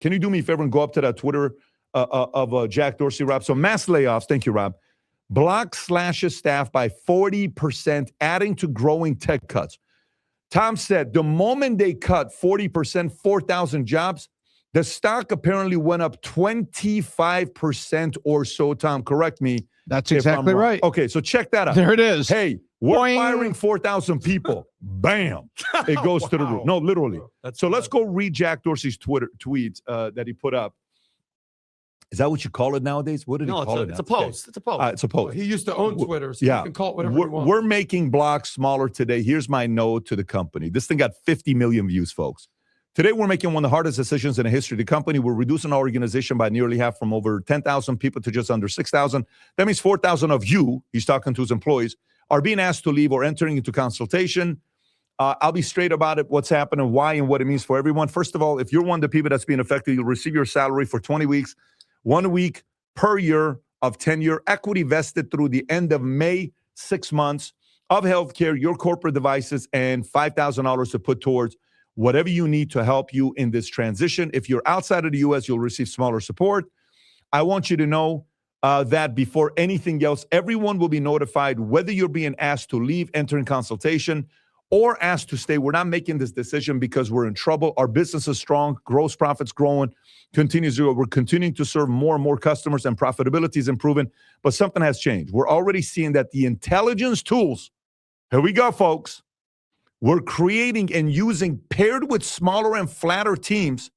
Can you do me a favor and go up to that Twitter of Jack Dorsey, Rob? So mass layoffs, thank you, Rob. Block slashes staff by 40%, adding to growing tech cuts. Tom said the moment they cut 40%, 4,000 jobs, the stock apparently went up 25% or so, Tom. Correct me. That's exactly right. Okay, so check that out. There it is. Hey, we're Boing. firing 4,000 people. Bam. It goes to the roof. No, literally. So let's go read Jack Dorsey's Twitter tweets that he put up. Is that what you call it nowadays? What did he call it? It's a post. It's a post. It's a post. He used to own Twitter, so you can call it whatever you want. We're making blocks smaller today. Here's my note to the company. This thing got 50 million views, folks. Today, we're making one of the hardest decisions in the history of the company. We're reducing our organization by nearly half, from over 10,000 people to just under 6,000. That means 4,000 of you, he's talking to his employees, are being asked to leave or entering into consultation. I'll be straight about it, what's happening, why, and what it means for everyone. First of all, if you're one of the people that's being affected, you'll receive your salary for 20 weeks, 1 week per year of tenure, equity vested through the end of May, 6 months of healthcare, your corporate devices, and $5,000 to put towards whatever you need to help you in this transition. If you're outside of the U.S., you'll receive smaller support. I want you to know that before anything else, everyone will be notified whether you're being asked to leave, enter in consultation, or asked to stay. We're not making this decision because we're in trouble. Our business is strong, gross profits growing, continues to grow. We're continuing to serve more and more customers, and profitability is improving, but something has changed. We're already seeing that the intelligence tools, here we go, folks, we're creating and using, paired with smaller and flatter teams,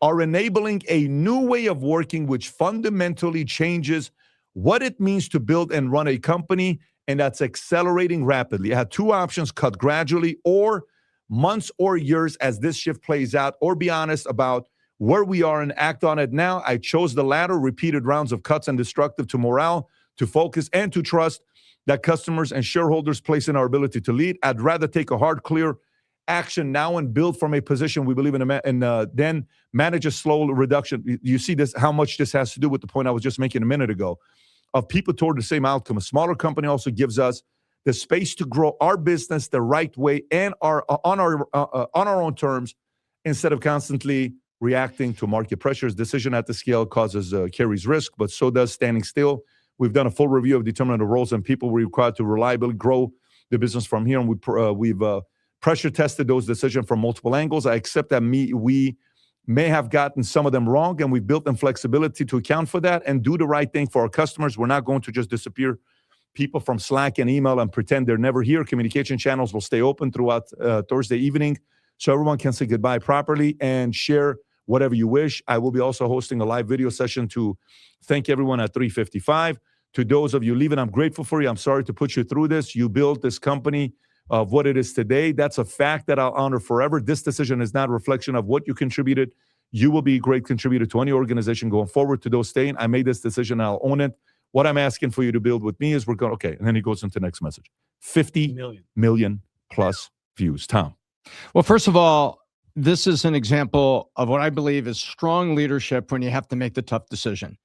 are enabling a new way of working which fundamentally changes what it means to build and run a company, and that's accelerating rapidly. I had two options: cut gradually, or months or years as this shift plays out, or be honest about where we are and act on it now. I chose the latter. Repeated rounds of cuts and destructive to morale, to focus, and to trust that customers and shareholders place in our ability to lead. I'd rather take a hard, clear action now and build from a position we believe in, and then manage a slow reduction. You see this, how much this has to do with the point I was just making a minute ago, of people toward the same outcome. A smaller company also gives us the space to grow our business the right way and on our own terms, instead of constantly reacting to market pressures. Decision at the scale carries risk, but so does standing still. We've done a full review of determining the roles and people we require to reliably grow the business from here, and we've pressure tested those decisions from multiple angles. I accept that we may have gotten some of them wrong, and we've built in flexibility to account for that and do the right thing for our customers. We're not going to just disappear people from Slack and email and pretend they're never here. Communication channels will stay open throughout Thursday evening, so everyone can say goodbye properly and share whatever you wish. I will be also hosting a live video session to thank everyone at 3:55. To those of you leaving, I'm grateful for you. I'm sorry to put you through this. You built this company of what it is today. That's a fact that I'll honor forever. This decision is not a reflection of what you contributed. You will be a great contributor to any organization going forward. To those staying, I made this decision. I'll own it. What I'm asking for you to build with me is we're going, okay. And then he goes into the next message. 50 million plus views. Tom. Well, first of all, this is an example of what I believe is strong leadership when you have to make the tough decision.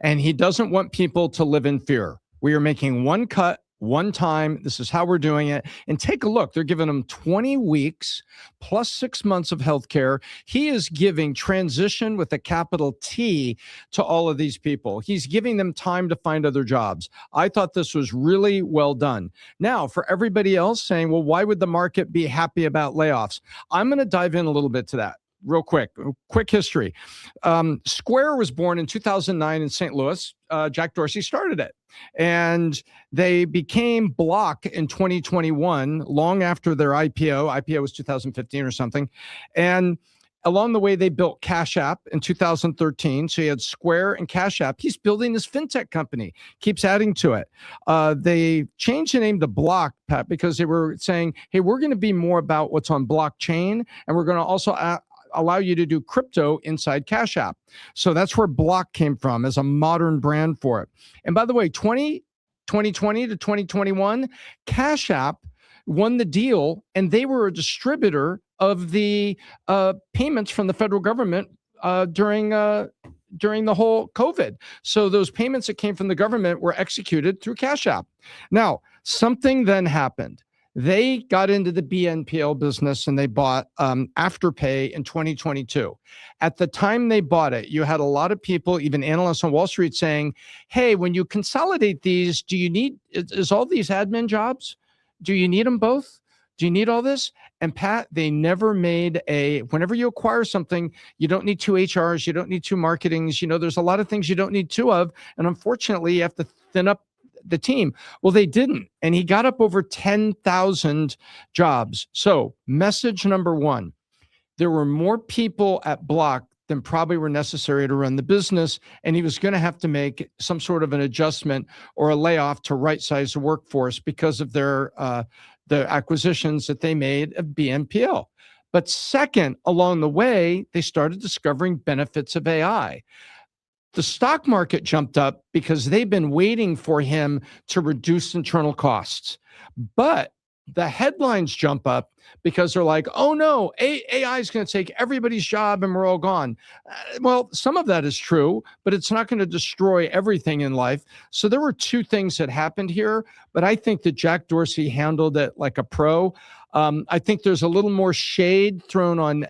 And he doesn't want people to live in fear. We are making one cut, one time. This is how we're doing it. And take a look. They're giving them 20 weeks plus 6 months of healthcare. He is giving transition with a capital T to all of these people. He's giving them time to find other jobs. I thought this was really well done. Now, for everybody else saying, well, why would the market be happy about layoffs? I'm going to dive in a little bit to that. Real quick history. Square was born in 2009 in St. Louis. Jack Dorsey started it. And they became Block in 2021, long after their IPO. IPO was 2015 or something. And along the way, they built Cash App in 2013. So he had Square and Cash App. He's building this fintech company, keeps adding to it. They changed the name to Block, Pat, because they were saying, hey, we're going to be more about what's on blockchain, and we're going to also allow you to do crypto inside Cash App. So that's where Block came from, as a modern brand for it. And by the way, 2020 to 2021, Cash App won the deal, and they were a distributor of the payments from the federal government during the whole COVID. So those payments that came from the government were executed through Cash App. Now, something then happened. They got into the BNPL business and they bought Afterpay in 2022. At the time they bought it, you had a lot of people, even analysts on Wall Street, saying, hey, when you consolidate these, is all these admin jobs? Do you need them both? Do you need all this? And Pat, they never made whenever you acquire something, you don't need 2 HRs, you don't need 2 marketings. There's a lot of things you don't need 2 of. And unfortunately, you have to thin up the team. Well, they didn't. And he got up over 10,000 jobs. So message number 1, there were more people at Block than probably were necessary to run the business. And he was going to have to make some sort of an adjustment or a layoff to right size the workforce because of the acquisitions that they made of BNPL. But second, along the way, they started discovering benefits of AI. The stock market jumped up because they've been waiting for him to reduce internal costs. But the headlines jump up because they're like, oh no, AI is going to take everybody's job and we're all gone. Well, some of that is true, but it's not going to destroy everything in life. So there were 2 things that happened here, but I think that Jack Dorsey handled it like a pro. I think there's a little more shade thrown on,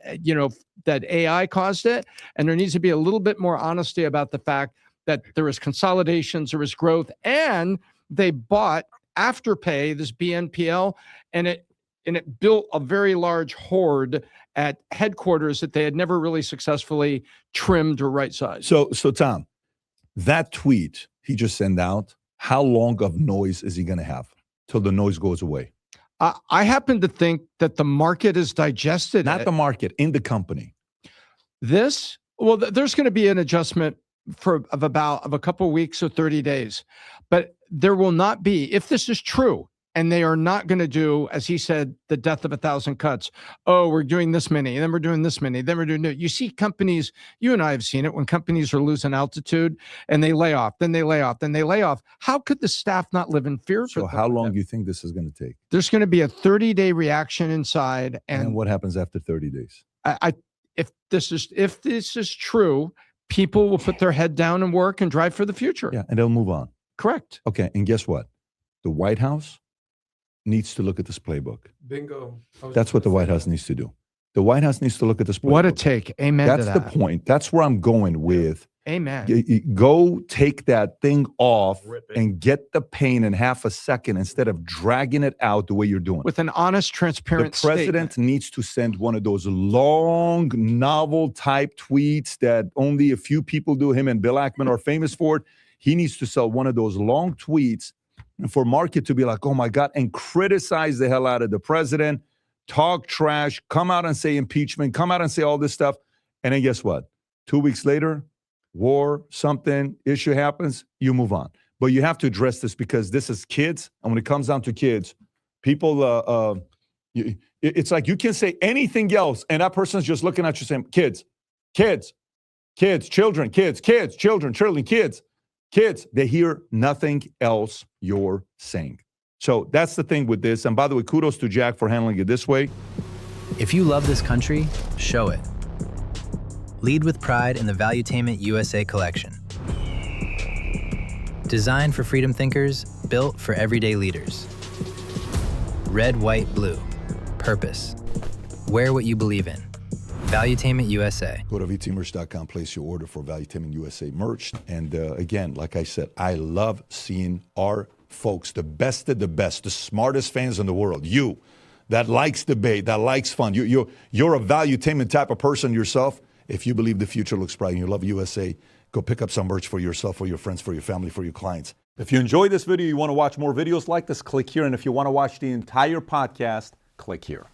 that AI caused it. And there needs to be a little bit more honesty about the fact that there was consolidations, there was growth, and they bought Afterpay, this BNPL, and it built a very large hoard at headquarters that they had never really successfully trimmed or right-sized. So Tom, that tweet he just sent out, how long of noise is he going to have till the noise goes away? I happen to think that the market has digested Not it. the market, in the company. There's going to be an adjustment of a couple of weeks or 30 days, but there will not be, if this is true, and they are not going to do, as he said, the death of 1,000 cuts. Oh, we're doing this many, and then we're doing this many, then we're doing it. You see companies, you and I have seen it, when companies are losing altitude and they lay off, then they lay off, then they lay off. How could the staff not live in fear? So how long do you think this is going to take? There's going to be a 30-day reaction inside. And what happens after 30 days? If this is true, people will put their head down and work and drive for the future. Yeah, and they'll move on. Correct. Okay, and guess what? The White House needs to look at this playbook. Bingo. That's what the White House needs to do. The White House needs to look at this playbook. What a take. Amen That's to the that. point. That's where I'm going with. Amen. Go take that thing off and get the pain in half a second instead of dragging it out the way you're doing. With an honest, transparent The president needs to send one of those long, novel type tweets that only a few people do. Him and Bill Ackman are famous for it. He needs to sell one of those long tweets for market to be like, oh my God, and criticize the hell out of the president, talk trash, come out and say impeachment, come out and say all this stuff. And then guess what? 2 weeks later, war, something, issue happens, you move on. But you have to address this because this is kids. And when it comes down to kids, people, it's like you can say anything else. And that person's just looking at you saying, kids, children, kids, they hear nothing else you're saying. So that's the thing with this. And by the way, kudos to Jack for handling it this way. If you love this country, show it. Lead with pride in the Valuetainment USA collection. Designed for freedom thinkers, built for everyday leaders. Red, white, blue. Purpose. Wear what you believe in. Valuetainment USA. Go to vtmerch.com, place your order for Valuetainment USA merch. And again, like I said, I love seeing our folks, the best of the best, the smartest fans in the world. You, that likes debate, that likes fun. You're a Valuetainment type of person yourself. If you believe the future looks bright and you love USA, go pick up some merch for yourself, for your friends, for your family, for your clients. If you enjoyed this video, you want to watch more videos like this, click here. And if you want to watch the entire podcast, click here.